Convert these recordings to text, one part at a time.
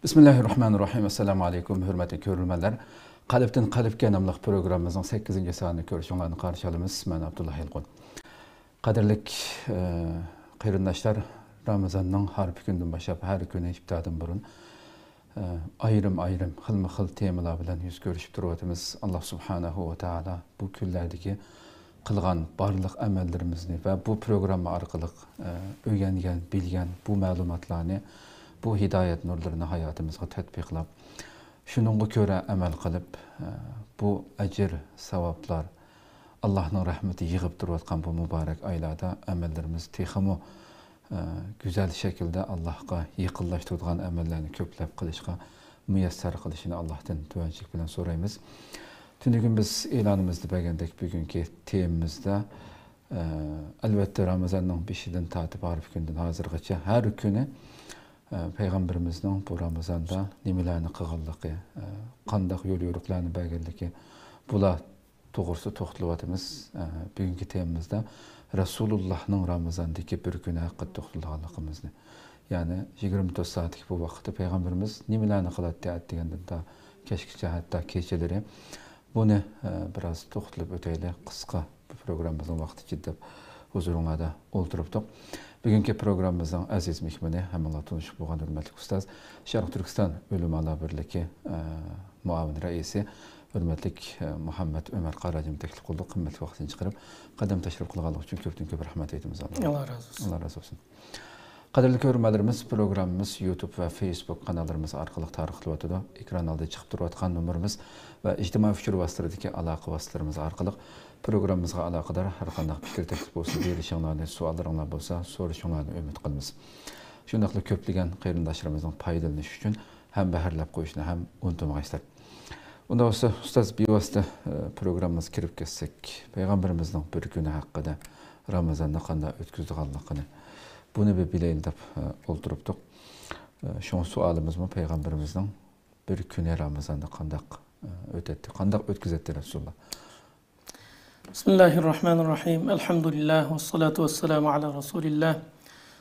Bismillahirrahmanirrahim. Assalamu alaikum, hürmetli körülmeler. Kalipten Kalipke namlıq programımızın 8. saatini görüşünlerini karşı alımız. Ben Abdullah Elqun. Kadirlik kıyırındaşlar, Ramazan'ın her günden başlayıp her güne iptadan burun ayrım hılmı temalar bilen yüz görüşüp duruyatımız. Allah subhanahu ve taala bu küllerdeki kılgan barlıq əməllərimizni ve bu programı arqılıq öğrengen, bilgen bu məlumatlarını, bu hidayet nurlarını hayatımızga tatbiqlab, şununla göre əməl qılıb, bu əcir, savablar, Allah'ın rahmeti yığıp duruyatqan bu mübarek aylarda əməllərimiz teximi güzel şekilde Allah'a yıqıllaştırdıqan əməllərini köpləb qılışqa, müyəssər qılışını Allah'tan tüvəncik bilen sorayımız. Tündüğün biz ilanımızda bəgəndək bugünkü temamızda elbette Ramazan'ın 5'inden tatip arif günden hazırgacha her günü Peygamberimizin bu Ramazan'da nimelerini qığıllıqı, qandaq yol yörüklerini bəgəndiki bula doğrusu toxtuluvatımız bugünkü temamızda Resulullah'ın Ramazan'daki bir güne haqqı toxtuluqallıqımızı. Yani 24 saatlik bu vaxtı Peygamberimiz nimelerini qılat deyədigəndə da keşkice hatta keçeleri bunu biraz toxtulub öteyle kısa bu programımızın vaxtı ciddib huzuruna da oldurupduq. Bugünkü programımızın aziz mihmini hemen tanışıp boğan hürmetli ustaz Şarkı Türkistan Ölüm Allah Birliği muavin reisi hürmetlik Muhammed Ömer Qaracım teklif kıldı. Kıymetli vaxtını çıkarıp qadam teşrif kılğanlıq üçün köp rahmet etimiz Allah razı olsun. Allah razı olsun. Qadirli görürmelerimiz, programımız YouTube ve Facebook kanallarımız arqılıq tarixlivatıda ekran aldı çıxıb duruyatqan numarımız ve ictimai fikir vasıtlarındaki alaqı vasıtlarımız arqılıq programımızga alaqadar har qandaq fikir teklif bolsa, berişinglarni, suallarыңlar bolsa, soruşinglarni ümid qilamiz. Şundaqla köplеген qeyrindaşlarımızın paydalanışı üçün hem bəharlab qoyuşunu hem unutmaysızlar. Onda olsa ustaz bevosita programımız kirib ketsek, Peygamberimizin bir günü haqqında Ramazan'da qanday ötküzdüqanlığını bunu bir bileyim dep oldurupduq. Şoň sualımızmı Peygamberimizin bir günü Ramazan'da qanday ötetdi, qanday ötküzetdi Resulullah. Bismillahirrahmanirrahim. Elhamdülillah ve salatu vesselamu ala Resulillah.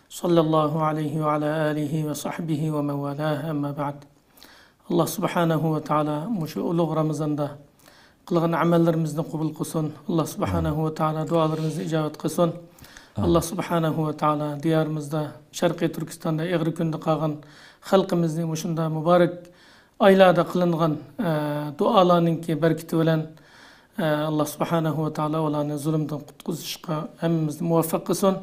Sallallahu aleyhi ve ala alihi ve sahbihi ve mevalah emma ba'd. Allah subhanahu ve taala muşu uluq Ramazan'da qılğan amellerimizni qabul qılsın. Allah subhanahu ve taala dualarımızı icabet qılsın. Allah subhanahu ve taala diyarımızda, Şarkı Türkistan'da eğri günde qalğan halkımızı muşunda mübarek aylarda qılınğan dualarınki berketi bilen Allah subhanahu ve taala olanı zulümden qutquzuşqa hemmimizni muvaffaq qılsın.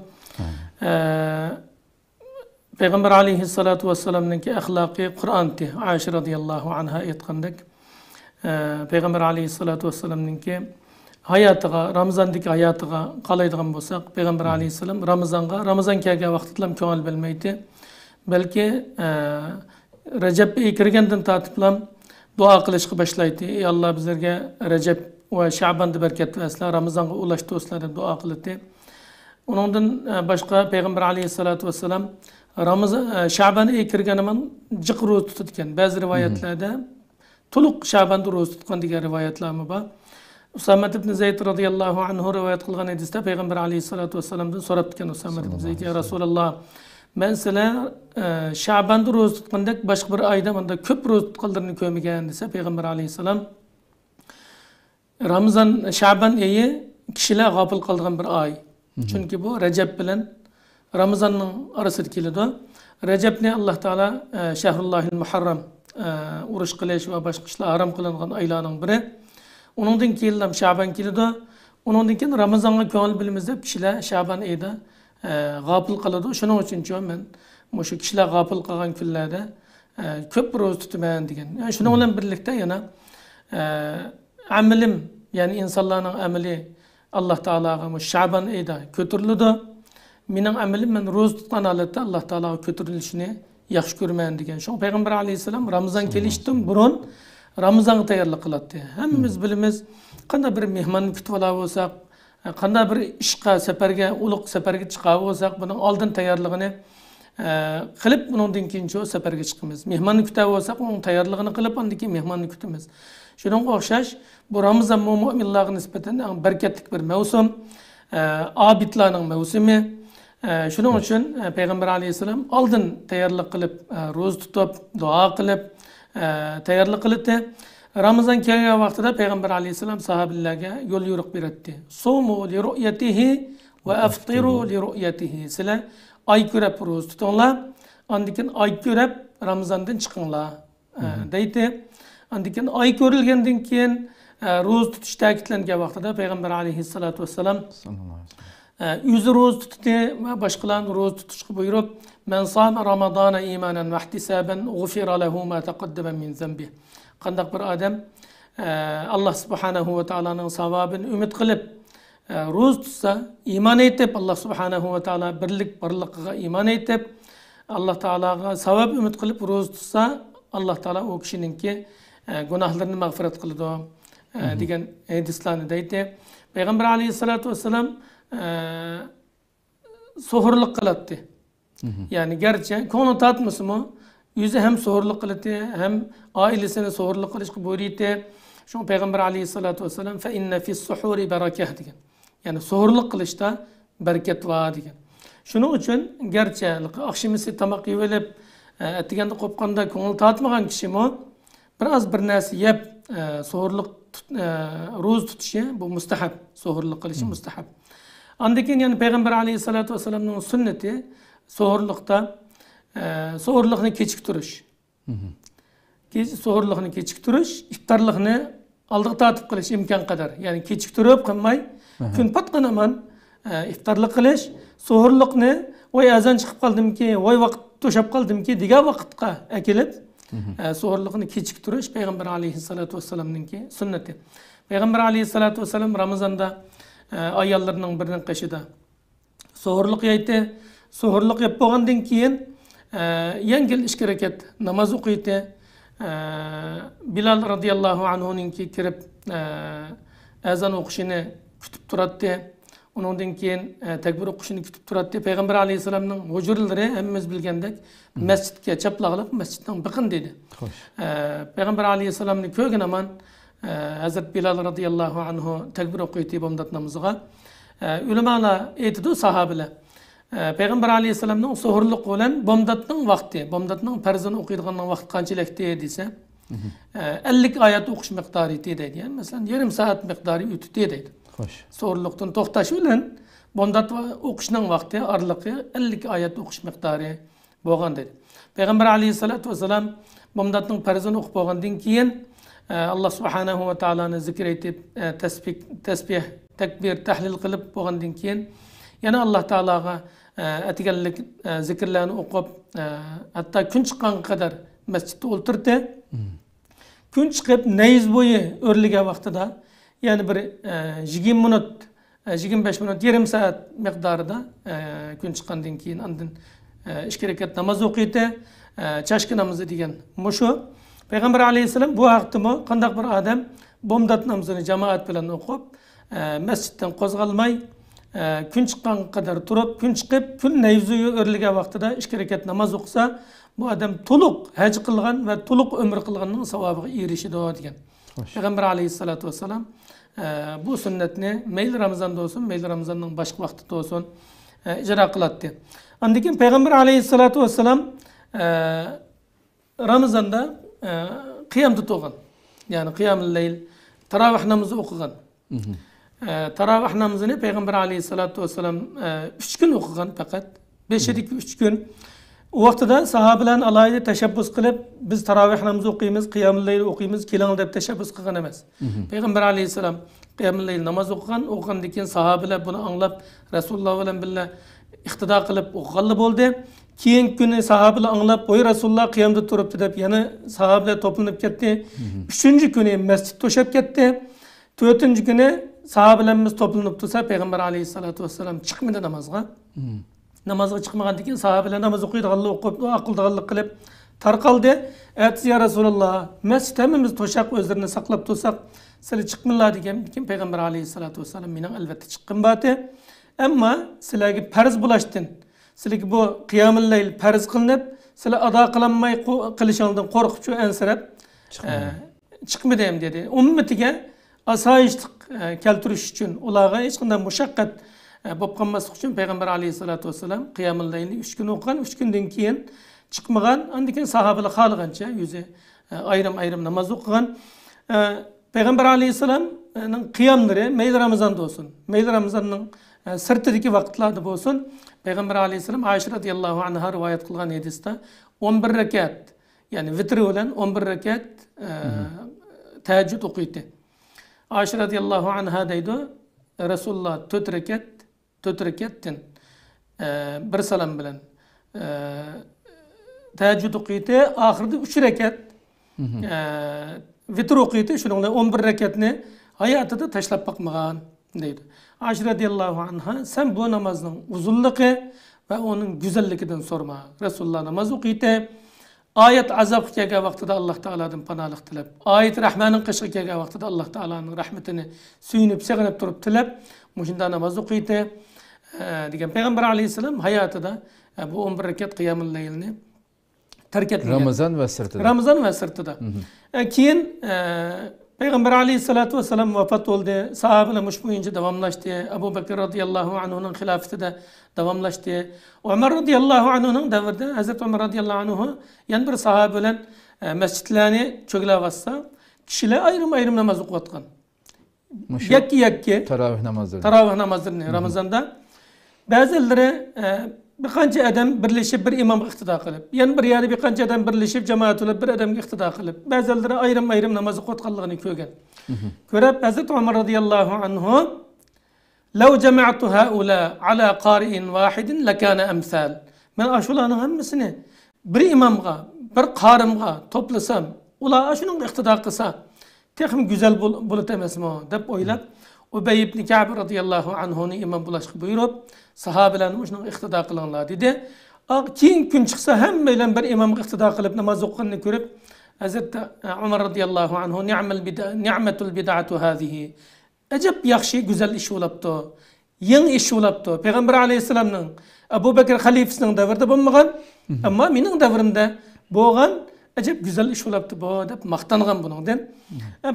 Peygamber aleyhissalatu vesselam'nınki ahlaki Kur'an'ti. Ayşe radıyallahu anha aytqandak. Peygamber aleyhissalatu vesselam'nınki hayatıga, Ramazan'daki hayatıga qalaydigan bolsak, Peygamber aleyhissalam Ramazan kelgen vaqtitlam köngil bilmeydi. Belki Recep ayı kirgenden tatiplam dua qilishga başlaydı. Ey Allah bizlerge Recep ve Şaban'da bereket versin, Ramazan'a ulaştı deb dua qildi. Onundan başka Peygamber aleyhissalatu vesselam Şaban ayı kirgeniman jiq roz tututgan. Bazı rivayetlerde tuluq Şaban'da roz tutgan degan rivoyatlar bor. Usama ibn Zeyd radıyallahu anhu rivayet kılgan hadiste Peygamber aleyhissalatu vesselam'dan soraptken Usama ibn Zeyd ya Resulallah ben sile Şaban'da roz tutgandak başka bir ayda manda köp roz tutqanlarını kömegen dese Peygamber aleyhissalam Ramazan Şaban ayı kişiler gafil kaldığan bir ay. Çünkü bu Recep bilen Ramazan'ın arası kelidi. Recep ne Allah Teala Şehrullahil Muharram uruş qilish ve başka işler haram kılıngan aylarning biri. Onundan keyin Şaban kelidi. Onundan keyin Ramazan'a köngil bilimiz deb kişiler Şaban ayida gafil qiladi. Shuning uchun men mushu kişiler gafil qilgan kunlarda köp roz tutman degan. Yani shunun bilan birlikda yana amelim yani insanların ameli Allah Teala'ga mush Şaban ayida kötürildi. Mening amelim men roz tutgan holatda Allah Teala'ga kötürilishini yaxshi ko'rman degan. Shu Peygamber aleyhissalam Ramazan kelishdan burun Ramazan'a tayyorlik qiladi. Hammamiz bilamiz, qanday bir mehmonni kutib olar bo'lsak, qanday bir ishqa safarga, ulug' safarga chiqar bo'lsak, buning oldin tayyorligini qilib, undan keyin shu safarga chiqamiz. Mehmonni kutar bo'lsak, uning tayyorligini qilib, undan keyin mehmonni kutamiz. Shuningga o'xshash, bu Ramazan mo'minlarga nisbatan bereketli bir mavsum, abidlarning mavsumi, Şunun için Peygamber aleyhisselam aldın tayyorlik qilib, ro'za tutib, duo qilib, tayyorlik qildi. Ramazan kelgan vaqtida Peygamber aleyhisselam sahabelerge yol yo'riq berdi. Sumu li ru'yatihi ve aftiru li ru'yatihi. Sizlar ay ko'rib ro'za tutinglar, andikin ay ko'rib Ramazandan chiqinglar deydi. Andikin ay ko'rilgandan keyin ro'za tutish ta'kidlangan vaqtida Peygamber aleyhissalatu vesselam yüzü ro'za tutdi ve başkalarını ro'za tutishga buyurib, "Men sama Ramazana imanan ve ihtisaban gufira lehu ma taqaddama min zambi." Qandaq bir adam Allah subhanahu ve taala'nın savabını ümit qilib ro'za tutsa, iman etib, Allah subhanahu ve taala birlik barliqiga iman etib, Allah Taalaga savab ümit qilib ro'za tutsa, Allah Taala o kishininki gunohlarini mag'firat qiladi degan hadislarni deydi. Peygamber aleyhissalatu vesselam sohurluk qiladi. Yani gerçi konu tatmasın mı? Yüzü hem sohurluk qiladi, hem ailesine sohurluk qilishga buyurdi. Şu Peygamber aleyhissalatu vesselam fe inne fis suhuri berekah degan. Yani sohurluk qilishda bereket var degan. Şunun için gerçi akşamisi tamak yeyip etiganda qopqanda ko'ngil tatmagan kishi mi? Biraz bir narsa yeb sohurluk ro'za tutishi bu mustahab, sohurluk qilishi mustahab. Andikin yani Peygamber aleyhissalatu vesselam'ın sünneti sohurlukta sohurlukni kechiktirish. Sohurlukni kechiktirish, iftarlikni aldiga tatib qilish imkon qadar. Yani kechiktirib qilmay, kun patqanaman iftarlik qilish, sohurlukni voy azan chiqib qoldimki, voy vaqt to'shab qoldimki degan vaqtga akilib sohurlukni kechiktirish Peygamber aleyhissalatu vesselam'ninki sünneti. Peygamber aleyhissalatu vesselam Ramazan'da ayollarning birinin qishida sohurluk yeydi. Sohurluk yap bo'lgandan keyin yengil 2 rakat namoz o'qiydi. Bilal radıyallahu anhu'ninki kirib azan o'qishini kutib turadi. Onundan keyin takbir o'qishini kutib turadi. Peygamber aleyhisselam'ning hujurlari hammamiz bilgandek masjidga chaplag'lab masjiddan biqin dedi. Peygamber aleyhisselam'ni ko'rgan aman Hazrat Bilal radıyallahu anhu takbir o'qiydi bomdat namoziga. Ulamalar aytdi sahabelar. Peygamber aleyhisselam'ның sohurluk bilan bomdatning vaqti, bomdatning farzini o'qiydigan vaqt qanchalikda desa, 50 oyat o'qish miqdori deydi. Yani mesela yarım saat miqdori o'tdi deydi. Sohurlukdan to'xtash bilan bomdat o'qishning vaqti araliqi 50 oyat o'qish miqdori bo'lgan dedi. Peygamber aleyhissalatu vesselam bomdatning farzini o'qib bo'lgandan keyin Allah subhanahu ve taala'ni zikr etib, tasbih, takbir, tahlil qilib bo'lgandan keyin yana Allah Taalaga atiganlik zikrlarni o'qib, hatta kun chiqqan qadar masjidda o'ltirdi. Kun chiqib nayiz bo'yi o'rligan vaqtida, yani bir 20 minut, 25 minut, yarım saat miqdorida kun chiqqandan keyin andin 2 rakat namoz o'qiydi. Chashki namozi degan mushu. Peygamber aleyhisselam bu vaqtda qandaq bir odam bomdat namozini jamoat bilan o'qib, masjiddan qo'zg'almay kun chiqqan qadar turib, kun chiqib, kun nayzi o'rligan vaqtida 2 rakat namoz o'qisa, bu odam to'liq haj qilgan va to'liq umr qilganning savobiga erishadi degan. Peygamber aleyhissalatu vesselam bu sünnetni mayli Ramazonda olsun, mayli Ramazonning boshqa vaqtida olsun ijro qiladi. Andikin Peygamber aleyhissalatu vesselam Ramazonda qiyam tutgan. Yani qiyamul layl, taravih namozi o'qigan. Taravih namazını Peygamber aleyhissalatu vesselam 3 gün okugan fakat 5-3 gün. O vaqtida sahabelarni alayda tashabbus qilib, biz taravih namazı o'qiymiz, qiyamul layl o'qiymiz, keling deb tashabbus qilgan emas. Peygamber aleyhisselam qiyamul layl namoz o'qigandan keyin sahabelar buni anglab Rasululloh bilan birga iqtido qilib o'qiganlar bo'ldi. Keyin kuni sahabelar anglab, "Oy Rasululloh qiyamda turibdi" deb yana sahabelar to'planib ketdi. 3-chi kuni masjid to'shab ketdi. 4-chi kuni sahabelerimiz toplanıp tursa Peygamber aleyhissalatu vesselam çıkmadı namazga. Namazga çıkmagandan keyin sahabeler namaz o'qiydiganlar o'qib, aqldiganlik qilib tarqaldi. Aytdi ya Rasululloh, masjid hammamiz to'shaq o'zlarini saqlab tursak, sizlar chiqmanglar degan keyin Peygamber aleyhissalatu vesselam mening albatta chiqqim bati. Ammo sizlarga farz bo'lashdan, sizlarga bu qiyamul layl farz qilinib, sizlar ado qilinmay qilishingdan qo'rqib shu ansirab chiqmadim dedi. Ummatiga asoyishlik keltirish uchun ularga hech qanday mushaqqat Bop kalmaslık için Peygamber aleyhissalatu vesselam Kıyamul Leyl'i 3 gün okugan, 3 günden keyin çıkmagan, andiken sahabalar halıgança yüzü ayrım namaz okugan. Peygamber aleyhissalam'ın kıyamları meyl Ramazan'da olsun. Meyl Ramazan'ın sırtındaki vakitlarda olsun. Peygamber aleyhissalam Ayşe radıyallahu anha rivayet kılgan hadiste 11 rekat, yani vitri olan 11 rekat teheccüd okuydu. Ayşe radıyallahu anha deydi, Resulullah 4 rekattin bir salam bilen teheccüd okuydu. Ahirde 3 rekat vitr okuydu. Şununla 11 rekatni hayatında taşlap bakmagan deydi. Ayşe radıyallahu anha sen bu namazın uzunluğu ve onun güzelliğinden sorma. Resulullah namaz okuydu. Ayet azap kelgen vaktida Allah Teala'dan panalık tilep. Ayet Rahman'ın kışı kelgen vaktida Allah Teala'nın rahmetini suyunup seginip durup tilep. Muşunda namaz okuydu. Digen Peygamber aleyhisselam hayatında bu 11 rekat Kıyamul Leyl'ini terk etmeden. Ramazan ve sırtıda. Ramazan ve sırtıda. Keyin Peygamber aleyhissalatu vesselam vefat oldu. Sahabeler muş boyunca devamlaştı. Ebu Bekir radıyallahu anhu'nun hilafeti de devamlaştı. Ömer radıyallahu anhu'nun devirde Hazreti Ömer radıyallahu anhu yan bir sahabeler mescitlerini çögle bassa kişiler ayrım namaz okuyatkan. Yakki Taravih namazları. Taravih namazlarını Ramazan'da. Bazıları birkaç adam birleşip bir imam iktida kılıp, yan bir yerde birkaç adam birleşip cemaat olup bir adam iktida kılıp, bazıları ayrım namazı kotkalığını kögen. Körep Hazreti Ömer radıyallahu anhu "Lev cema'tu haula ala qari'in vahidin lekâne emsal." Ben aşulanın hemmisini bir imamga, bir qarimga toplasam, ula aşunun iktida kılsa, tekim güzel bulut emesmi o, dep oylap, Ubey ibn Ka'b radıyallahu anhu'nu imam bulaşık buyurup, sahabelerinin uçunun iktida kılanlar dedi. Keyin gün çıksa hemmeyle bir imam iktida kılıp namaz okuduğunu görüp, Hazreti Ömer radıyallahu anhu ni'metul bid'atu hâzihi. Acep yakşı güzel iş olaptı. Yeni iş olaptı. Peygamber aleyhisselam'ın Ebu Bekir halifesinin devirde bulmagan, ama benim devrimde boğan acep güzel iş olaptı bu dep maqtangan buningdan.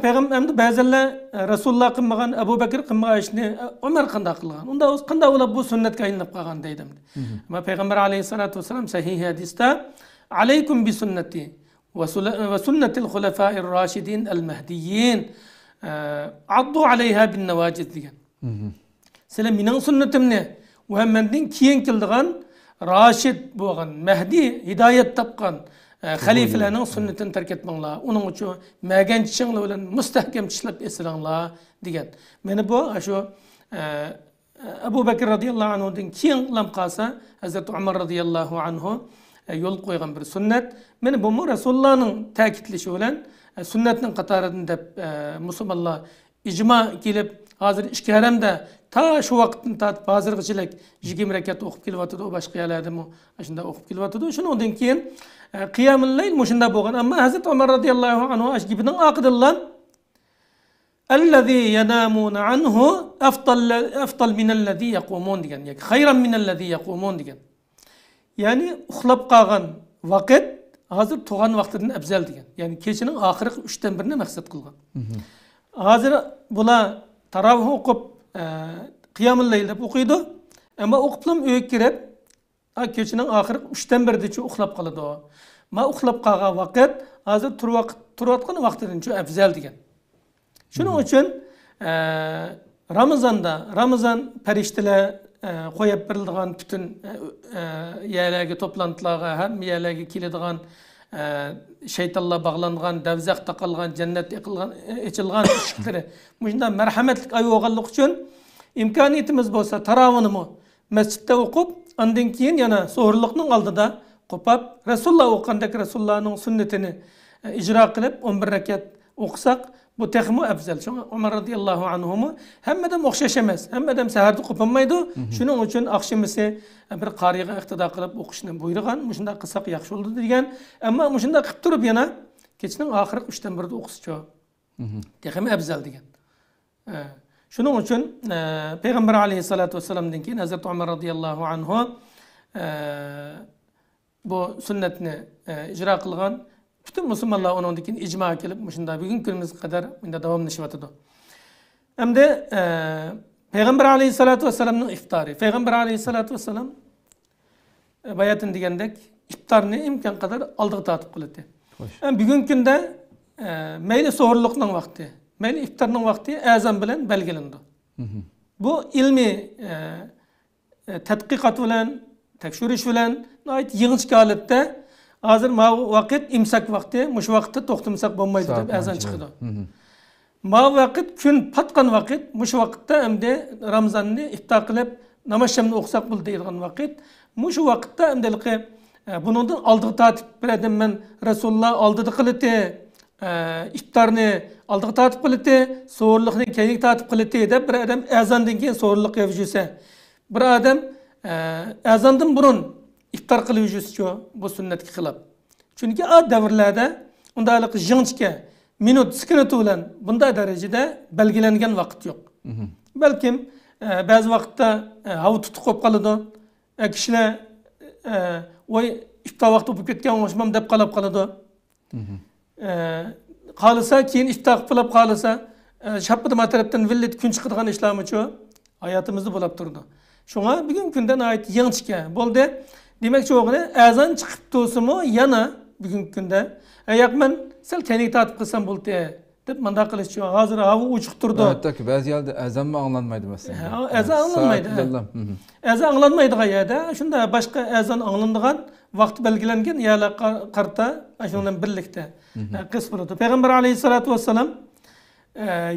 Peygamber bazılar Resulullah kılmagan, Ebu Bekir kılmagan işni Ömer kanda kılgan. Onda kanda olap bu sünnet kayınlap kalgan deydim. Ama Peygamber aleyhissalatu vesselam sahih hadiste "Aleykum bi sünneti ve sünnetil hulefâir raşidin el mehdiyyin. Addu aleyha bin nevaciz" diyen. Selam minin sünnetimni ve hemmendin kiyen kildigan raşid boğan, mehdi, hidayet tapkan halifelerinin sünnetini terk etmenglar. Onun için мәген çişinle bilen müstehkem çişlep esiranglar diyen. Meni bu şu Ebu Bekir radıyallahu anhu'dan kiyen lam qalsa Hazreti Ömer radıyallahu anhu yol koygan bir sünnet. Meni bu Resulullah'ın ta'kidlişi bilen sünnetinin qatarında Müslümanlar icma gelip hazır işki haremde ta şu vaktin tatip hazırgıçılık 20 rekat okup kilvatıdı o başka yerlerde mi aşında okup kilvatıdı. Şunu ondan keyin Kıyamul Leyl muşunda boğan ama Hazreti Ömer radıyallahu anhu aş gibinin akıdıllan "Ellezî yenâmûne anhu eftal minellezî yekûmûn" diyen. Yani hayran minellezî yekûmûn diyen. Yani uxlap qalgan vakit hazır tuğan vaktinden ebzel diyen. Yani keçinin ahirki 3'ten birine maksat kılgan. Hazır bula taravih okup Kıyamul Leyl'de okuydu. Ama okuplam öyük girip keçinin ahirki 3'ten birde uxlap qalıdı o. Ma uxlap qalgan vakit hazır turvatqan vaktinden ebzel diyen. Şunun için Ramazan periştiler koyup birildiğin bütün yerlerge toplantılarga hem yerlerge kilediğin şeytanla bağlanğan, devzaq taqalğan, cennet içilğan işikleri. Muşunda merhametlik ayı oğallık için imkaniyetimiz bolsa taravını mescitte okup ondan keyin yana sohurluqning aldıda qopap Resulullah okuqandaki Resulullah'ın sünnetini icra qilib 11 rekat okusak bu texmi afzal. Şuna Ömer radıyallahu anhu'mu hemmeden oxşaş emas. Hemmeden seherdi qopanmaydı. Şunun için akşamisi bir qariga iqtida qilib o'qishni buyurgan. Muşunda qilsak yaxshi bo'ldi degan. Amma muşunda qilib turib yana kechning oxirgi 3dan 1da o'qishcha. Texmi afzal degan. Şunun için Peygamber aleyhissalatu vesselam'dan keyin Hazreti Ömer radıyallahu anhu bu sünnetini icra qilgan. Bütün Müslümanlar onun dikin icma kelip, muşunda bugün günümüz kadar bunda devamlaşıvatıdı. Hem de Peygamber aleyhissalatu vesselam'ın iftarı. Peygamber aleyhissalatu vesselam bayatın degendek iftarını imkan kadar aldığı tatip kılıdı. Yani bugün günde meyli soğurluğunun vakti, meyli iftarının vakti ezan bilen belgelendi. Bu ilmi tetkikat bilen, tekşürüş bilen ait yığınç haletde hazır ma vakit imsak vakti, muş vakti toxtumsak bolmaydı deb ezan çıkıdı. Ma vakit gün patkan vakit, muş vakitte emde Ramazan'ını iftar kılıp namaz şamını okusak bul deyilgan vakit, muş vakitte emdelikle bunun aldığı tatip bir adam men Resulullah aldığı kılıtı, iftarını aldığı tatip kılıtı, soğurluğunu keyik tatip kılıtı de bir adam ezandan keyin soğurluq yapıcısa. Bir adam ezandan burun iftar kılıcısı bu sünnetki kılap. Çünkü o devirlerde ondalık jınçke minut sıkıntı olan bunda derecede belgelengen vakit yok. Belki bazı vakitte hava tutup kop kalıdı. Kişiler oy iftar vakti bu ketken olmam dep kalap kalıdı. Kalısa keyin iftar kılıp kalısa şapıdı mataraptan villet gün çıkıdığın işlemı çoğu hayatımızda bulap durdu. Şuna bugün günden ait yığınçke boldu. Demek çoğuna ezan çıkıp tosumu yana bugün günde. Yakmen sel kendi tatip kılsam buldu dep manda kılıç çoğu. Hazır hava uçuk durdu. Evet tabii bazı yerde ezan mı anlanmaydı mesela? Ezan anlanmaydı. Ezan anlanmaydı gayada. Şunda başka ezan anlandığan vakti belgelengen yala karta şundan birlikte kısmı oldu. Peygamber aleyhissalatu vesselam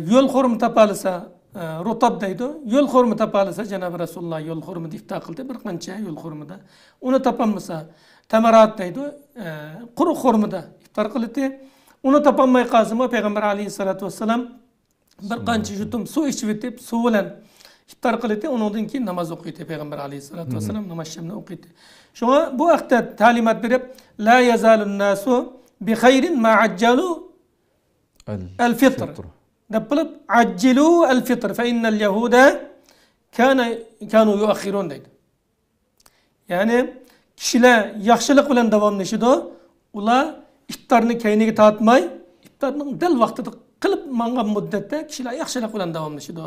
yol hurum tapalısa rotab deydi. Yol hurumu tapalısa Cenab-ı Resulullah yol hurumu iftar kıldı. Bir kança yol hurumu da. Onu tapanmasa temerat deydi. Kuru hurumu da iftar kıldı. Onu tapanmay kazıma Peygamber aleyhissalatu vesselam bir kança yutum su içip bitip su bilen iftar kıldı. Ondan ki namaz okuydu Peygamber aleyhissalatu vesselam namaz şamını okuydu. Şuna bu akta talimat verip la yazalun nasu bi hayrin ma accalu el fitr. Depılıp accilu el fitr fe innel yehude kanu yuakhirun deydi. Yani kişiler yaxşılık bilen davamlaşıdı. Ula iftarını keynigi tatmay, iftarının del vaxtida kılıp mangan muddette kişiler yaxşılık bilen davamlaşıdı.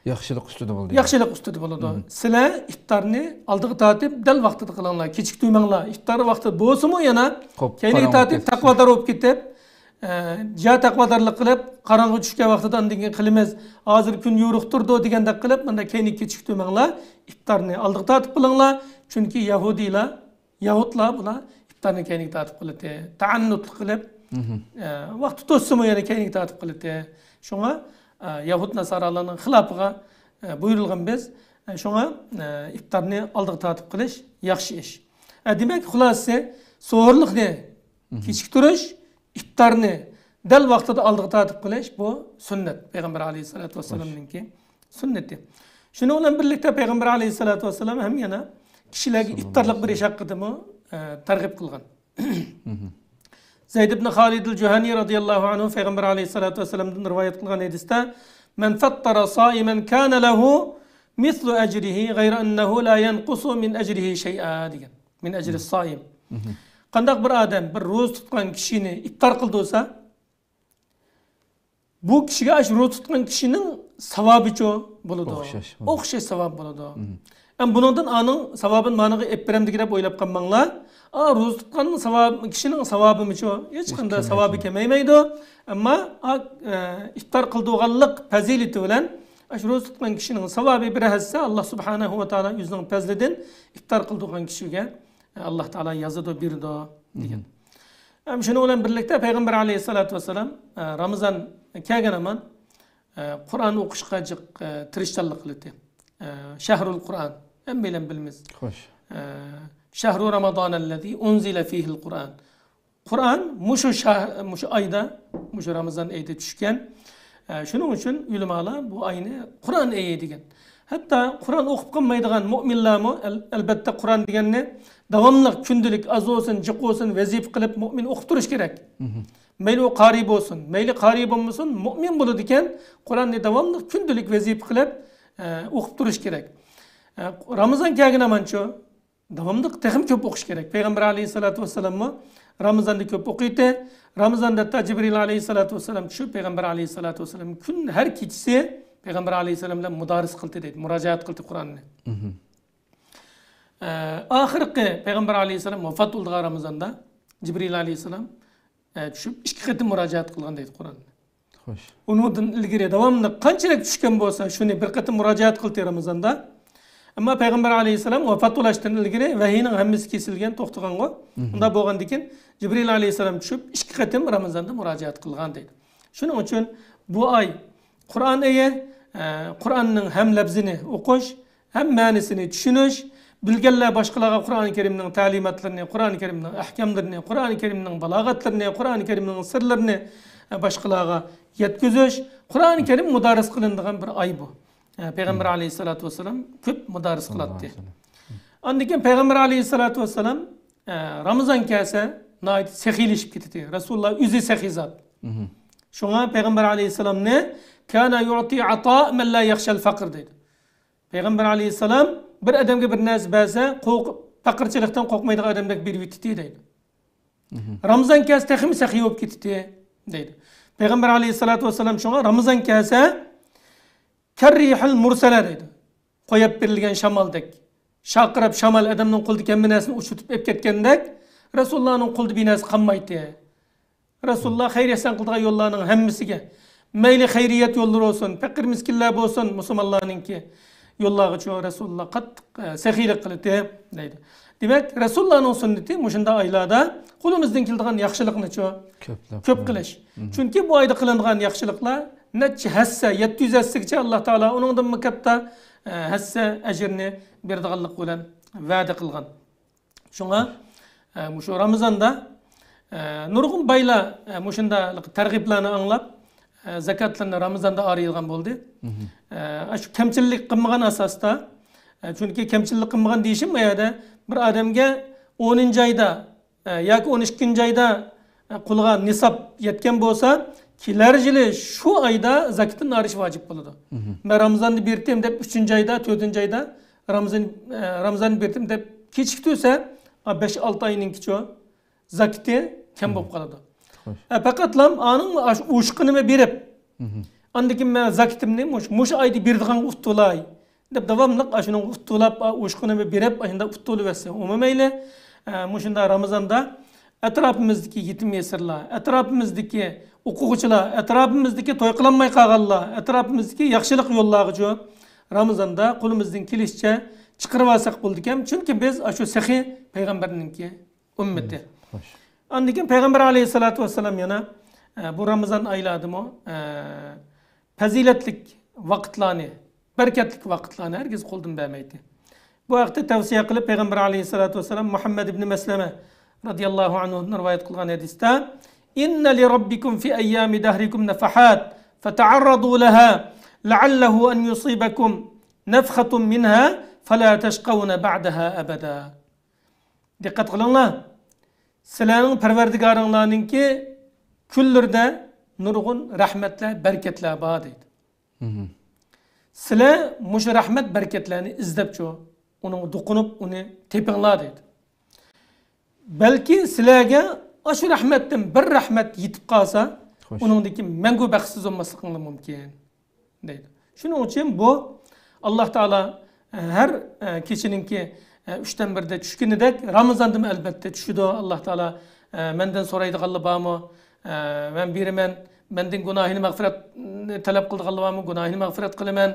Yaxşılık üstüde boldu. Yaxşılık üstüde boldu. Sizler iftarını aldığı tatip del vaxtida kılanlar, keçik duymanlar. İftar vaxtı bozumu yana keynigi tatip takvadar olup ketip ja takvadarlık kılıp karangı düşke vaxtıdan degen kılmaz. Hazır gün yoruq turdu degende kılıp manda keynigi keçik duymanlar. İftarını aldığı tatip kılanlar. Çünkü Yahudlar bula iftarını keynigi tatip kılıdı. Taannut kılıp vaxtı tosumu yana keynigi tatip kılıdı. Şuna Yahud Nasaralarının xilapıga buyurulgan biz. Şuna iftarını aldığı tatip kılış yaxşı iş. Demek xulası soğurluq ne? Keçik duruş, iftarını del vaxtıda aldığı tatip kılış bu sünnet. Peygamber aleyhissalatu vesselam'ın ki sünneti. Şunu olan birlikte Peygamber aleyhissalatu vesselam hem yana kişilerge iftarlık bir iş hakkıdı mı targib kılgan. Zeyd ibn Halid el-Juhani radıyallahu anhu Peygamber aleyhissalatu vesselam'dan rivayet kılgan hadiste men fattara saimen kana lehu mislu ecrihi gayra ennehu la yanqusu min ecrihi şey'a degan. Min ecri saim. Kandak bir adam bir roz tutkan kişini iftar kıldı olsa bu kişiye aş roz tutkan kişinin savabı çoğu buludu. Okşaş savabı buludu. Bundan anın savabın manığı epberemdi girip oylap kalmanlar. Roz tutkanın savabı, kişinin savabı mı çoğu? Hiç kanda savabı kemeymeydi. Ama iftar kıldığanlık peziliti olan roz tutkan kişinin savabı bir hesse Allah subhanahu ve ta'ala yüzünün pezlidin iftar kıldığan kişiye Allah Teala yazıdı bir de diyen. Şunu olan birlikte Peygamber aleyhissalatu vesselam Ramazan kelgen aman Kur'an okuşqa jık tirişçallık kılıdı. Şehrul Kur'an. Hem bilen bilmez. Hoş. Şehru Ramazanellezî unzile fîhil Kur'an. Kur'an muşu ayda, muşu Ramazan ayda düşken. Şunun için ulemalar bu ayını Kur'an ayı degen. Hatta Kur'an okup kalmaydıgan müminlermi elbette Kur'an degenni davamlı kündülük az olsun, cık olsun, vezif kılıp mümin okuturuş gerek. Meyli o qarib olsun, meyli qarib olmasın, mümin bulu diken Kur'an'ı davamlı kündülük vezif kılıp okuturuş gerek. Ramazan kelgen amanço davamlı texim köp okuş gerek. Peygamber aleyhissalatu vesselam mı Ramazan'da köp okuydu. Ramazan'da da Cibril aleyhissalatu vesselam şu Peygamber aleyhissalatu vesselam gün her keçisi Peygamber aleyhisselam bilen mudaris kıldı deydi. Müracaat kıldı Kur'an'ı. Ahirki Peygamber aleyhisselam vafat oldu Ramazan'da. Cibril aleyhisselam düşüp 2 ketim müracaat kılgan deydi Kur'an'ı. Hoş. Onundan ilgiri devamlı kançalık düşken bolsa şunu bir ketim müracaat kıldı Ramazan'da. Ama Peygamber aleyhisselam vafat ulaştığın ilgiri vahiyinin hemmisi kesilgen toxtugan go. Onda bolgan dikin Cibril aleyhisselam düşüp 2 ketim Ramazan'da müracaat kılgan deydi. Şunun için bu ay Kur'an'ın hem lafzini okuş, hem manisini düşünüş, bilgenler başkalarına Kur'an-ı Kerim'nin talimatlarını, Kur'an-ı Kerim'nin ahkamlarını, Kur'an-ı Kerim'nin balagatlarını, Kur'an-ı Kerim'nin sırlarını başkalarına yetkizüş. Kur'an-ı Kerim mudaris kılındığın bir ay bu. Peygamber aleyhissalatu vesselam köp mudaris kılattı. Andikin Peygamber aleyhissalatu vesselam Ramazan kese nait sehilişip gitti. Resulullah üzü sehizat. Şuna Peygamber aleyhisselam ne? Kana yu'ti ata men la yakhshal fakr dedi. Peygamber aleyhisselam bir adamga bir narsa berse, fakirchilikdan qo'rqmaydigan odamdek berib yutdi deydi. Ramazan kelse texmi saxiy bo'lib ketdi deydi. Peygamber aleyhissalatu vesselam şuna Ramazan kelse karrihul mursala deydi. Qo'yib berilgan shamaldek. Shaqirab shamal odamning qo'lida kamminasini uchitib olib ketgandek, Rasulullahning qo'lida binasi qolmaydi. Rasulullah xayriyatsan qildigan yo'llarning hammasiga mayli xayriyat yo'llari olsun, fakir miskinlar olsun, musulmonlarningki yo'llari uchun Rasulullah qattiq saxiylik qildi deydi. Demak, Rasulullahning sunnati mushunda oylarda qo'limizdan keladigan yaxshilikni ko'p qilish. Chunki bu oyda qilinadigan yaxshiliklar necha hassa 700 hassagacha Alloh taolo uningdan katta hassa ajrni beradiganlik bilan va'da qilgan. Shunga shu Ramazonda nurg'un baylar mushunda targ'iblarni anglab zakatlarni Ramazonda arayilgan bo'ldi. Shu kamchilik qilmagan asosda, chunki kamchilik qilmagan deyishim bu yerda bir odamga 10-oyda yoki 12-oyda qulga nisob yetgan bo'lsa, kelar yili shu oyda zakatni arish vojib bo'ladi. Men Ramazonni berdim deb 3-oyda, 4-oyda Ramazonni berdim deb kechiktirsa, 5-6 oyning kicho zakati kam bo'lib qoladi. Faqatlam aning ushqinimi berib, andikin men zakatimni mush oyda berdigan uftulay deb davomli shuning uftulab ushqinimi berib, ayında uftulib versa. Umumayli mushunda Ramazonda atrofimizdagi yetim yesirlar, atrofimizdagi o'quvchilar, atrofimizdagi to'y qilinmay qolganlar, atrofimizdagi yaxshilik yo'llariga Ramazonda qo'limizdan kelishicha chiqarib olsak bo'ldi ekan. Chunki biz shu sahiy payg'ambarninki ummati. Andikin Peygamber aleyhissalatu vesselam yana bu Ramazan ayladımı faziletlik vakitlarını, bereketlik vakitlarını herkes koldan vermeydi. Bu vakti tavsiye kılıp Peygamber aleyhissalatu vesselam Muhammed ibn Mesleme radiyallahu anhu'dan rivayet kılgan hadiste İnne li rabbikum fi eyyami dahrikum nefahat feta'arradu leha leallehu en yusibekum nefhatun minha fela teşkavune ba'daha ebeda. Dikkat kılınlar. Sizlarning parvardigoringlarningki kunlarda nurg'un rahmatlar, bereketlar bor deydi. Sizlar mush rahmat bereketlarni izlabchi, uni do'qinib, uni tepinglar deydi. Balki sizlarga shu rahmatdan bir rahmat yetib qolsa, uningdagi mangu baxtsiz bo'lmasligingiz mumkin deydi. Shuning uchun bu Alloh taolo har kechininki 3'ten 1'de tushkunidek Ramazonda albatta tushidi. Alloh taolo mendan so'raydiganlar bormi? Men beraman, mendan gunohini mag'firat talab qildiganlar bormi? Gunohini mag'firat qilaman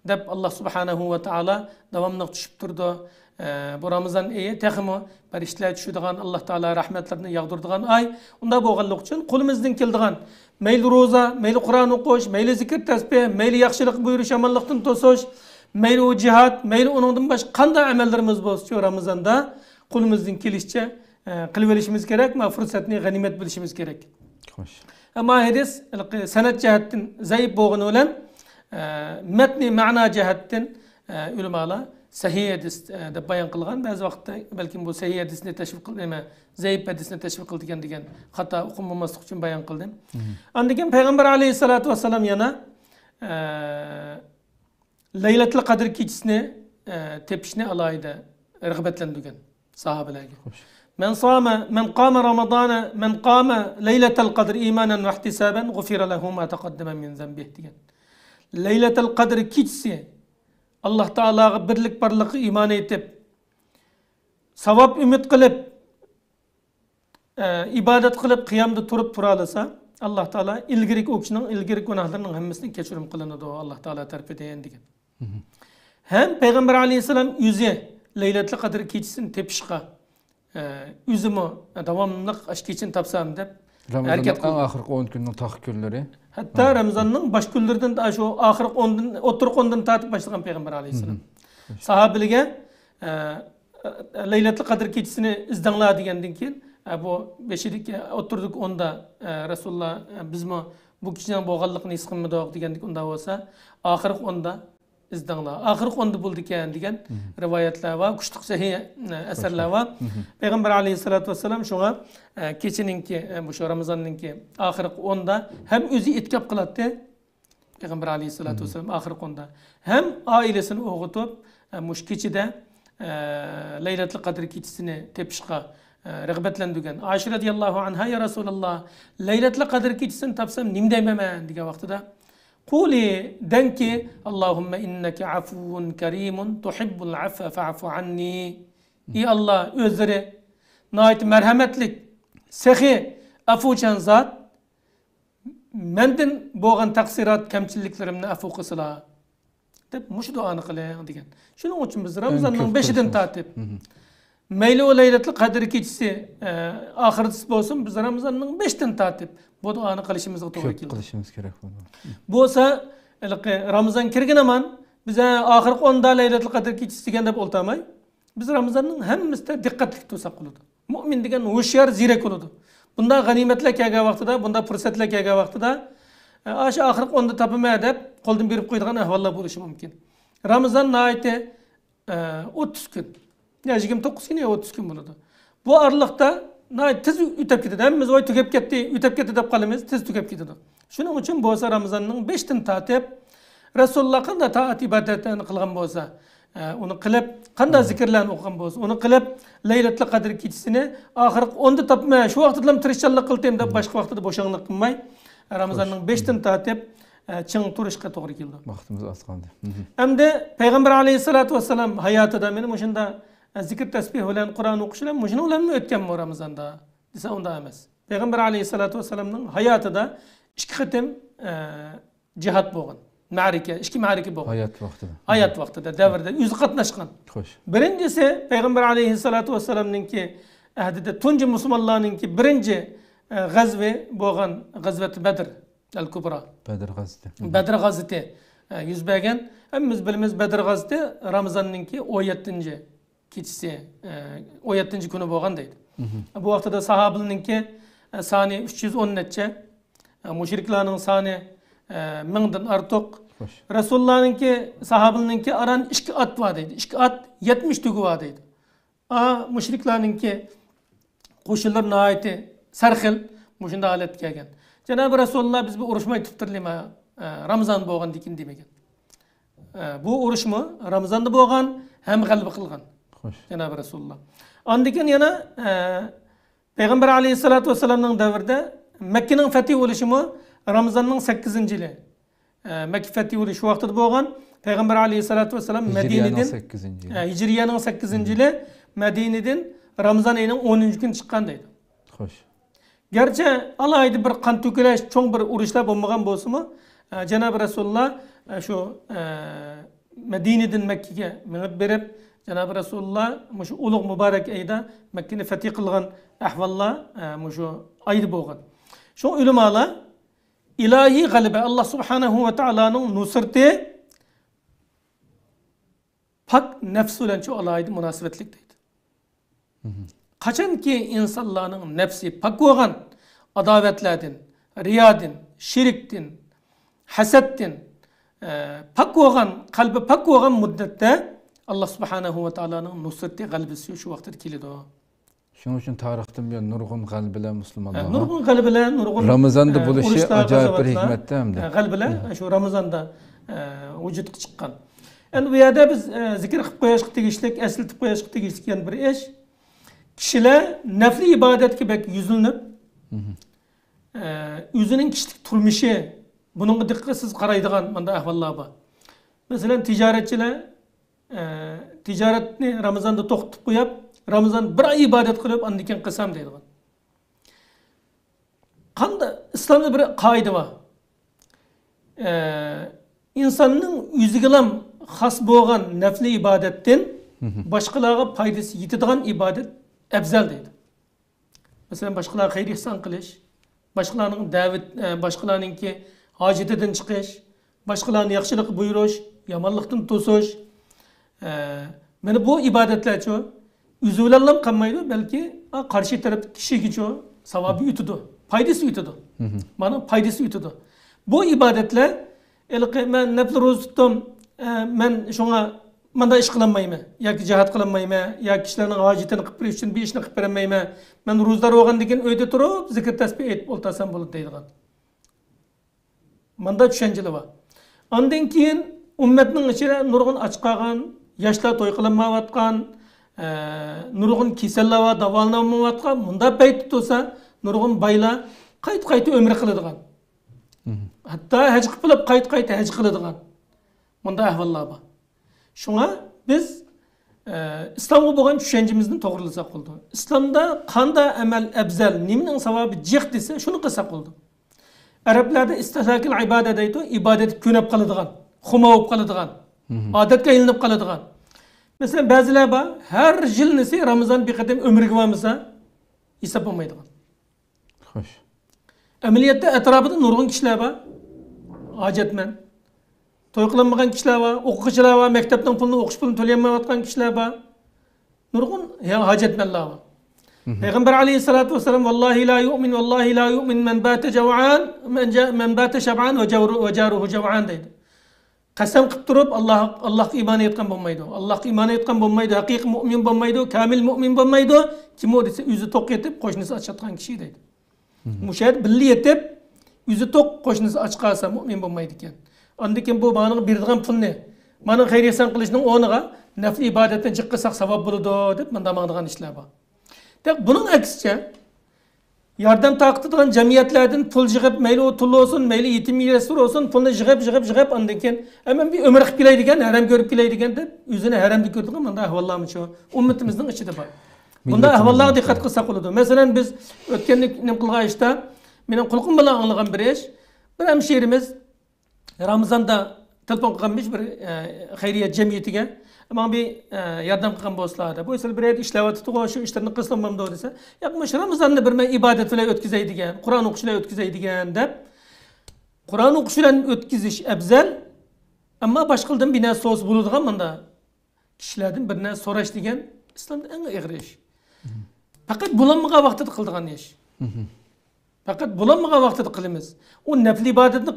deb Alloh subhanahu va taolo davomli tushib turdi. Bu Ramazon oyi texmi farishtalar tushadigan, Alloh taolo rahmatlarini yog'diradigan oy. Unda bo'lganlik uchun qo'limizdan keladigan mayli ro'za, mayli Qur'on o'qish, mayli zikr tasbih, mayli yaxshilik buyurish, yomonlikdan to'sish, mayli o cihat, mayli onundan başka qanday amellerimiz bo'lsa Ramazonda qo'limizdan kelishicha qilib olishimiz kerak, ma fursatni g'animat bilishimiz kerak. Xo'sh. Ama hadis sanat jihatdan zaif bo'lgani bilan matni ma'no jihatdan ulamolar sahih hadis deb bayon qilgan. Ba'zi vaqtda balkim bu sahih hadisni tashviq qilma, zaif hadisni tashviq qilgan degan xato o'qilmamaslik uchun bayon qildim. Andikin Payg'ambar alayhisolatu vassalam yana Laylatul Qadr kechisini tepishni alayda rag'batlantirgan sahobalarga. Men qama Ramazana, men qama Laylatul Qadr imanan va ihtisaban, g'ufira lahu ma taqaddama min zambihi degan. Leyletel Kadr kechisi Allah Teala'ga birlik barlığı iman etip savap ümit kılıp ibadet kılıp kıyamda turup turalasa Allah Teala ilgirik o kişinin ilgirik günahlarının hemmesini keçirim kılınıdı o Allah Teala tarafından degan. Hem Peygamber Aleyhisselam yüze Leyletel Kadr kechisini tepişqa üzümü davamlılık aşk için tapsam dep Ramazan'ın en ahırkı 10 günün takı günleri. Hatta Ramazan'ın baş günlerden de şu ahırkı 10'dan oturuq 10'dan tatip başlagan Peygamber Aleyhisselam. Sahabelige Leyletel Kadr kechisini izdanla degenden keyin bu beşidik oturduk onda Resulullah biz mi bu kişinin boğallıqını his qilmadik degandik unda bolsa ahirgi onda izdanla ahirgi onda bo'ldi ekan degan rivoyatlar va kuchli sahih asarlar va Peygamber Aleyhissalatu vesselam şuna kechininki bu Ramazanninki ahirgi onda hem o'zi etkap qiladi Peygamber Aleyhissalatu vesselam ahirgi onda hem ailesini o'g'itib mush kechida Leyletel Kadr kechisini tepishqa rağbetlendigen. Ayşe radiyallahu anha ya Resulallah Leyletel Kadr kechisini tapsam nim deymemen degan vaqtida Quli denki Allahümme inneke afuvun kerimun tuhibbul affa fa'fu anni. Ey Allah özleri nayet merhametlik sehi afuçan zat mendin boğan taksirat kemçilliklerimni afu qısıla deb mush duanı qilay degan. Shuning uchun biz Ramazanning 5-idan tatib Meyli o Leyletel Kadr kechisi ahirisi bo'lsin biz Ramazanning 5'ten tatib bu duanı qilishimizga to'g'ri keldi. Qilishimiz kerak bo'ldi. Bo'lsa Ramazan kirgan aman biz ahirgi 10'da Leyletel Kadr kechisi degan deb o'ltamay biz Ramazanning hammasida diqqatli tursak bo'ladi. Mu'min degan ho'shyor ziyrak bo'ladi. Bunda g'animatlar kelgan vaqtida, bunda fursatlar kelgan vaqtida shu ahirgi 10'da topmay deb qo'ldan berib qo'yadigan ahvollar bo'lishi mumkin. Ramazan nayeti 30 kun. Ya 29 gün ya 30 gün buludu. Bu aralıkta tez ütep gitti. Hemimiz oy tükep gitti, ütep gitti dep kalımız tez tükep gitti. Şunun için bu olsa Ramazan'ın 5'ten tatip Resulullah kanda taat ibadetlerini kılgan bolsa, onu kılıp kanda zikirlerini okugan bolsa, onu kılıp Leyletel Kadr kechisini ahirgi 10'da tapmaya şu vaqtda tirishchanlik qildim deb boshqa vaqtda bo'shanlik qilmay Ramazan'ın 5'ten tatip çın turishga to'g'ri keldi. Vaqtimiz az qoldi. Hamda Peygamber Aleyhissalatu vesselam hayotida meni o'shanda zikr tasbih bilan Qur'on o'qishlar mujni bilan o'tganmi Ramazonda desa unda emas. Peygamber Aleyhissalatu vesselamning hayotida 2 qitim jihad bo'lgan. Ma'rika, 2 ma'rika bo'lgan. Hayot vaqtida, davrda o'zi qatnashgan. Xo'sh. Birinchisi Peygamber Aleyhissalatu vesselamninki ahdida tunji musulmonlarninki birinchi g'azvi bo'lgan g'azvat Badr al-Kubra. Badr g'azvati yuz bergan. Hammamiz bilamiz Badr g'azvati Ramazonninki 17-chi kechisi 17-chi kuni bo'lgan deydi. Bu vaqtda sahobalarninki soni 310 necha, mushriklarning soni 1000dan ortiq. Rasulullahninki sahobalarninki aran 2 at bor deydi. 2 at 70 tugi bor deydi. Mushriklarninki qo'shinlar nihoyatda sarxil mushunda holatga kelgan. Janob Rasululloh biz bu urushmay turibdirlimi Ramazon bo'lgan dekin demagan. Bu urushmi Ramazonda bo'lgan ham g'alaba qilgan. Cenab-ı Resulullah. Andikin yana Peygamber Aleyhissalatu vesselam'nın davrida Mekke'nin fethi oluşumu Ramazan'ның 8-yili. Mekke fethi oluşu vaqtida bo'lgan. Peygamber Aleyhissalatu vesselam Medine'den Hicriye'nin 8-yili Medine'den Ramazan ayının 10-cü gün çıqqan deydi. Xo'sh. Gerçi alaydı bir qan to'kilish, cho'ng bir urushlar bo'lmagan bo'lsa-mu, Cenab-ı Resulullah şu Medine'den Mekke'ga minib berib Cenab-ı Resulullah şu ulug' mübarek ayda Mekke'ni fethi qilgan ahvollar şu ayda bo'lgan. Şu ulamalar ilahi g'alaba Allah subhanahu va taoloning nusrati pak nefs bilan şu alaydı munosabatlik deydi. Qachonki insonlarning nefsi pak bo'lgan adovatlardan, riyodin, shirkdan, hasaddan pak bo'lgan, qalbi pak bo'lgan muddatda Allah subhanahu va taoloning nusrati g'alabasi shu vaqtda keladi. Shuning uchun tarixdan buyon nurg'un qalblar musulmonlar. Nurg'un qalblar, nurg'un Ramazonda bo'lishi ajoyib bir hikmatda hamda. Qalblar shu Ramazonda vujudga chiqqan. Endi bu yerda biz zikr qilib qo'yishga tegishlik, eslatib qo'yishga tegishli bir ish. Kishilar nafli ibodatga bak yuzilinib, o'zining kishilik turmushi bunun dikkatsiz qaraydigan manda ahvallar var. Mesela ticaretçiler ticaretni Ramazanda to'xtatib qo'yib, Ramazan bir ay ibodat qilib, undan keyin qilsam deydigan. Qanday İslamda bir qoida bor. İnsanning o'ziga ham xos bo'lgan nafli ibodatdan boshqalarga foydasi yetadigan ibodat afzal deydi. Mesela boshqalarga xayr ihson qilish, boshqalarning da'vat, boshqalarningki hojatidan chiqish, boshqalarni yaxshilik buyurish, yomonlikdan to'sish. Mana bu ibodatlarchi o'zi bilan ham qolmaydi, balki qarshi taraf kishigacha savobi yutadi, foydasi yutadi. Mana foydasi yutadi. Bu ibodatlar men nafl ro'za tutdim, men shunga manda ish qilmayman yoki jihad qilmayman yoki kishilarning hojatini qilib berish uchun bir ishni qilib bermayman. Men ro'zador bo'lgandan uyda turib, zikr tasbih aytib o'ltasam bo'ladi deydigan. Manda tushunchalar bor. Ondan keyin ummatning ichida nurg'un och qolgan, yoshlar to'y qilinmayotgan, nurg'un kasallar va davolanmayotgan, bunda payt tutsa, nurg'un baylar qayta umr qiladigan. Hatta haj qilib qayta haj qiladigan. Bunda ahvollar bor. Shunga biz İslamga bo'lgan tushunchamizni to'g'rilasak bo'ldi. İslamda qanday amal afzal, nimaning savobi jiq desa, shuni qilsak bo'ldi. Arablarda istihlakil ibodat deydi, ibodat ko'nab qoladigan, xuma bo'lib qoladigan, odatga aylanib qoladigan. Mesela ba'zilar bor, har yil nisi Ramazon bir qadam umriga bo'lmasa hisob bo'lmaydigan. Xo'sh. Amaliyotda atrofida nurg'un kishilar bor, hojatman. To'y qilinmagan kishilar bor, o'quvchilar bor, maktabning pulini, o'qish pulini to'layolmayotgan kishilar bor. Nurg'un hojatmanlar bor. Peygamber aleyhissalatu vesselam vallahi la yu'min men bata jaw'an men bata shab'an ve jaruhu jaw'an deydi. Qasam qilib turib Allohga iymon etgan bo'lmaydi. Allohga iymon etgan bo'lmaydi, haqiqiy mu'min bo'lmaydi, kamil mu'min bo'lmaydi. Kim o desa o'zi to'q etib qo'shnisi ochayotgan kishi deydi. Mushad billi etib o'zi to'q qo'shnisi och qolsa mu'min bo'lmaydi ekan. Ondan keyin bu bana beradigan pulni, mana xayr ihson qilishning o'rniga nafli ibodatdan chiqqizsak savob bo'ladi deb menda maqtagan ishlar bor. Bunun aksice yardım taqtidigan jamiyatlardan pul yig'ib, mayli o tul olsun, mayli yetim yesir olsun, pulni yig'ib ondan keyin hemen bir ömür qilib kelaydigan, haram ko'rib kelaydigan deb o'zini haramda ko'rdigan menda ahvollarmi shu ummatimizning ichida bor. Bunda ahvollarga diqqat qilsak bo'ladi. Masalan biz o'tgan nim qilgan ishda mening qulqim bilan anglagan bir ish, bir hamshirimiz Ramazonda telefon qilganmish bir xayriyat jamiyatiga. Ama bir yardım qilgan bo'lsalarda, bu esa bir yerda ishlayotdi, shu ishlarni qilsam bo'ladi desa, yo'qmi Ramazonda bir men ibodat bilan o'tkazaydigan, Qur'on o'qishlar o'tkazaydigan deb Qur'on o'qishlarni o'tkazish afzal, ammo boshqalardan bir narsa so'z bo'ladigan menda kishilardan bir narsa so'rash degan islomda eng og'ir ish. Faqat bulanmagan vaqtida qiladigan ish. Faqat bulanmagan vaqtida qilamiz. O nafli ibodatni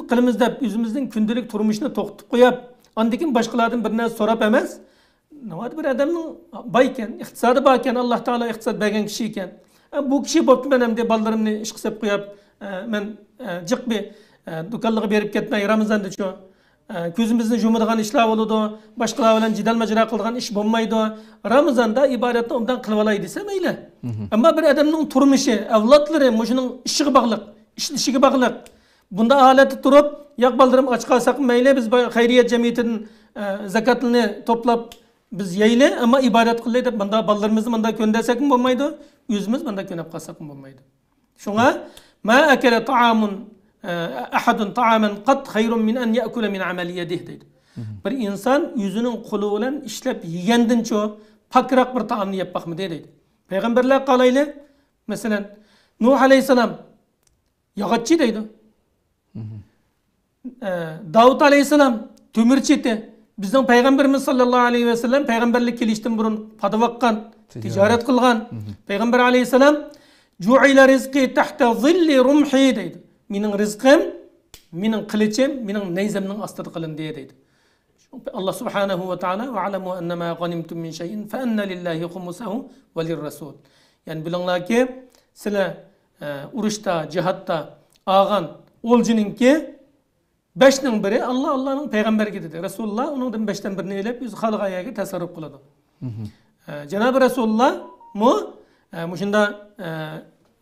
qilamiz deb o'zimizning kundalik turmushni to'xtatib qo'yib, ondan keyin boshqalardan bir narsa so'rab emas, nima bir odamning boy ekan, iqtisodi bor ekan, Alloh taolo iqtisod bergan kishi ekan. Bu kishi bo'pti men ham deb bolarimni ish qilib qo'yib, men jiq bir do'konlarga berib ketmay Ramazonda shu ko'zimizni yumadigan ishlar bo'ladi, boshqalar bilan jidal majra qilgan ish bo'lmaydi. Ramazonda ibodatni undan qilib olay desa mayli. Ammo bir odamning turmushi, avlodlari mushuning ishiga bog'liq, ishlashiga bog'liq. Bunda holatda turib, yo'q bolarim och qolsak mayli, biz xayriyat jamiyatining zakatini to'plab biz yeyli, ammo ibodat qilay deb bunda bolalarimizni bunda ko'ndasak bo'lmaydi, o'zimiz bunda ko'nab qolsak bo'lmaydi. Shunga ma akala ta'amun ahadun ta'aman qat khayrun min an ya'kula min amali yadihi deydi. Bir inson o'zining qo'li bilan ishlab yegandan-cho pakroq bir taomni yeb boqmadi deydi. Payg'ambarlar qalayli, masalan, Nuh alayhisalom yog'ochchi deydi. Davud aleyhisselam tömürçeti. Bizden Peygamberimiz sallallahu aleyhi ve sellem peygamberlik kelişten burun padavakkan, ticaret kılgan. Peygamber aleyhisselam Cu'ila rizqi tahta zilli rumhi deydi. Minin rizqim, minin kılıçım, minin neyzemnin astıdı kılın diye deydi. Allah subhanahu ve ta'ala ve alamu ennema ganimtum min şeyin fe enne lillahi khumusahu ve lirrasul. Yani bilinler ki sile uruşta, cihatta ağan olcuninki 5'nin biri Allah'ın peygamberi dedi. Resulullah onun 5'ten birini elep yüz halık ayağı tasarruf kıladı. Cenab-ı Resulullah mu şunda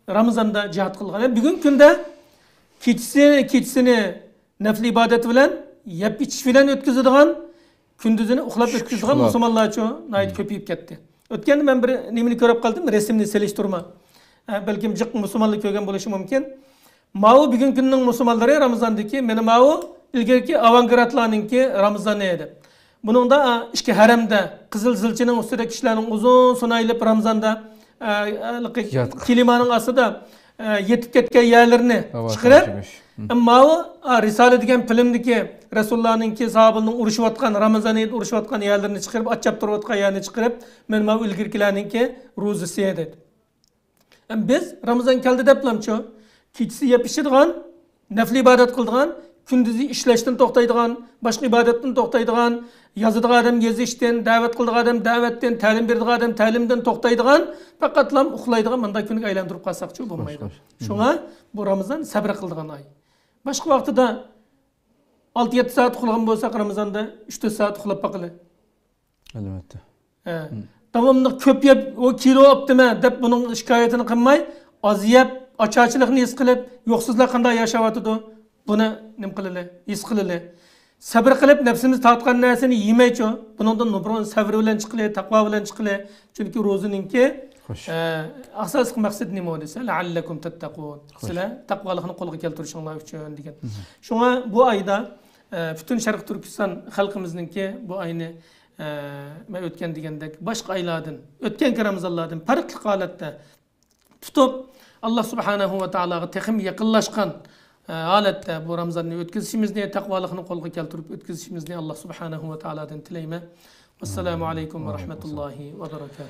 Ramazan'da cihat kılgan. Bugün günde keçisini nafli ibadet bilen, yep içiş bilen ötküzüdüğün, kündüzünü uxlap ötküzüdüğün Müslümanlar çoğu nayit köpeyip gitti. Ötkende ben bir nemini körüp kaldım, resimini seliştirme. Belki cık Müslümanlık kögen buluşu mümkün. Mao bugün günün Müslümanları Ramazan'daki, meni Mao ilgerki avantgardlarınki Ramazan neydi? Bunun da işte haremde, Kızıl Zilçinin üstündeki kişilerin uzun sunayılıp Ramazan'da kilimanın asıda yetip ketken yerlerini çıkarıp Mao Risale degen filmdeki Resulullah'ınki sahabının uruşuvatkan, Ramazan'ı uruşuvatkan yerlerini çıkarıp, açap durvatkan yerini çıkarıp, men Mao ilgerkilerninki ruzisi ededi. Biz Ramazan keldi deplamçı, keçisi yapışıdığan, nefli ibadet kıldığan, kündüzü işleşten toktaydıgan, başka ibadetten toktaydıgan, yazıdığı adam gezişten, davet kıldığı adam davetten, talim berdiği adam talimden toktaydıgan, fakat lam uxlaydıgan manda günlük aylandırıp kalsakçı olmaydı. Şuna bu Ramazan sabır kıldığan ay. Başka vakti da 6-7 saat uxlagan bolsak Ramazan'da 3-4 saat uxlap bakılı. Elbette. Tamamlık köp yap, o kilo optime dep bunun şikayetini kılmay, az yap, açıkçılıkını his kılıp, yoksuzlar kanday yaşavatıdı. Buna nim kılılı, his kılılı. Sabır kılıp nefsimiz tatkan nesini yemeyço. Bundan nubron sabır bilen çıkılı, takva bilen çıkılı. Çünkü rozuninki asas maksat nima odisa? La'allakum tattaqun. Sizlar takvalıkını qo'lga keltirishinglar uchun degan. Şuna bu ayda bütün Şarkı Türkistan halkımızınki bu ayını ben ötken degandek başka aylardan, ötken Ramazanlardan farklı holatda tutup Allah Subhanahu ve Taala'ga tekim yakınlaşkan halatda bu Ramazan'ı ötkizişimizni, takvalıkını qo'lga keltirip ötkizişimizni Allah Subhanahu ve Taala'dan tileyme. Vesselamu aleykum ve rahmetullahi ve berekatuhu.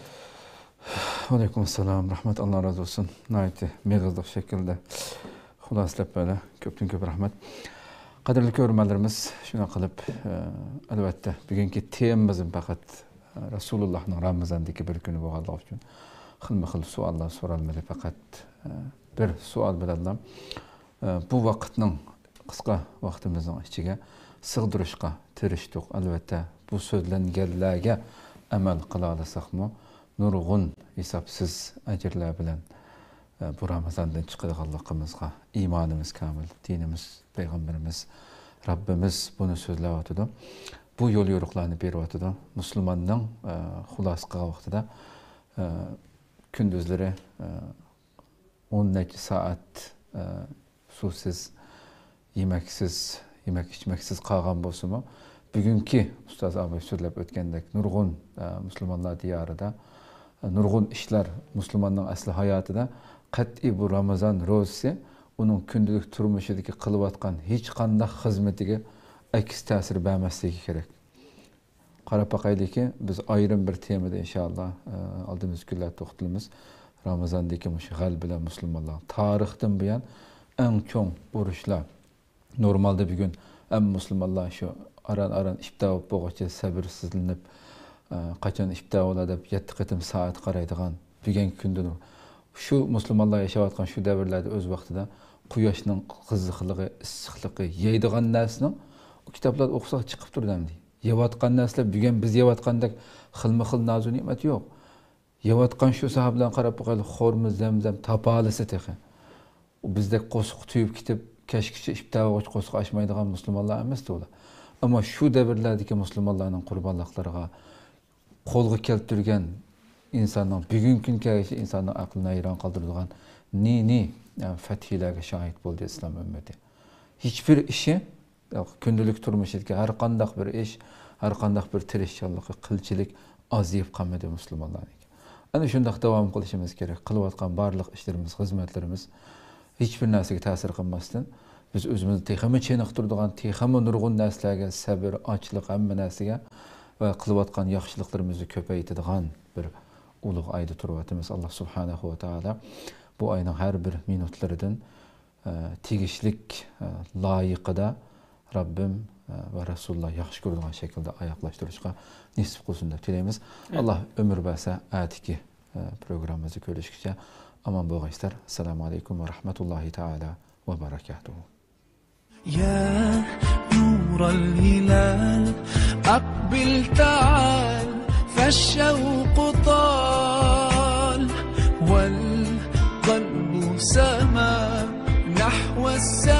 Aleykümselam, rahmet, Allah razı olsun. Naiti, meğızlık şekilde xulaslap böyle, köptün köp rahmet. Qadirli görürmelerimiz şuna kılıp, elbette bugünkü temamızın fakat Resulullah'ın Ramazan'daki bir günü bu Allah için xilma-xil suallar soralmalı fakat bir sual bilallam. Bu vaqtning qisqa vaqtimizning ichiga sig'dirishga tirishdik. Elbette bu so'zlanganlarga amal qila olsakmi, nurg'un hisobsiz ajrlar bilan bu Ramazandan chiqadiganligimizga iymonimiz kamil, dinimiz, payg'ambarimiz, Rabbimiz buni so'zlayotdi. Bu yo'l yo'riqlarni beryotdi. Musulmonning xulos qilgan vaqtida kunduzlari 10 saat suvsiz, yemeksiz, yemek içmeksiz qolgan bo'lsa-mu, bugungi ustoz Abay so'zlab o'tgandek nurg'un musulmonlar diyarida, nurg'un ishlar musulmonning asli hayotida qat'iy bu Ramazon ro'zasi uning kundalik turmushidagi qilayotgan hech qanday xizmatiga aks ta'sir bermasligi kerak. Qarab baqaylikki, biz ayrim bir temada inshaalloh oldimizgi kunlarda to'xtalamiz. Ramazondagi mushg'al bilan musulmonlar tarixdan buyon eng cho'ng urushlar. Normalde bugün en musulmonlar şu aran iftar bo'lguncha sabrsizlanib, qachon iftar bo'ladi deb 7 qatim soat qaraydigan bugungi kunda şu musulmonlar yashayotgan shu davrlarda o'z vaqtida quyoshning qiziqligi, issiqligi, yeydigan narsaning kitoblar o'qisak chiqib turdi. Yeyotgan narsalar bugun biz yeyotgandek xilma-xil nozu ne'mat yo'q. Yeyotgan shu sahobalarga qarab qo'yaylik, xo'rmiz, zamzam topalisi tehi. Bizdek qo'shiq tuyib ketib keşkişi iftar o'ch qo'shiq açmaydigan musulmonlar emasdi ular. Ama şu devirlerdeki musulmonlarning qurbonliqlariga qo'lga keltirgan insonning bugungi kungacha insonning aqlini hayron qoldiradigan ne fathilarga shohid bo'ldi islom ummati. Hiçbir işi kundalik turmushidagi har qanday bir ish, har qanday bir tirishchanlik, qilchilik aziyib qolmadi musulmonlarga. Ana shunday davom qilishimiz kerak. Qilayotgan barliq ishlarimiz, xizmatlarimiz hiçbir narsaga ta'sir qilmasdan biz o'zimizni texmi cheniqtiradigan, texmi nurg'un narsalarga sabr, ochlik, hamma narsaga va qilayotgan yaxshiliklarimizni ko'paytiradigan bir ulug' oyda turibmiz. Alloh subhanahu va taolo bu oyning har bir minutlaridan tegishlik loyiqida Rabbim va Rasululloh yaxshi ko'radigan shaklda oyoqlashtirishga nasib qilsin deb tilaymiz. Alloh umr bersa, atiki programmamizni ko'rishgacha aman bo'linglar. Assalomu alaykum va rahmatullohi taala va barakatuh. يا نور الهلال أقبل تعال فالشوق طال والقلب سما نحو السماء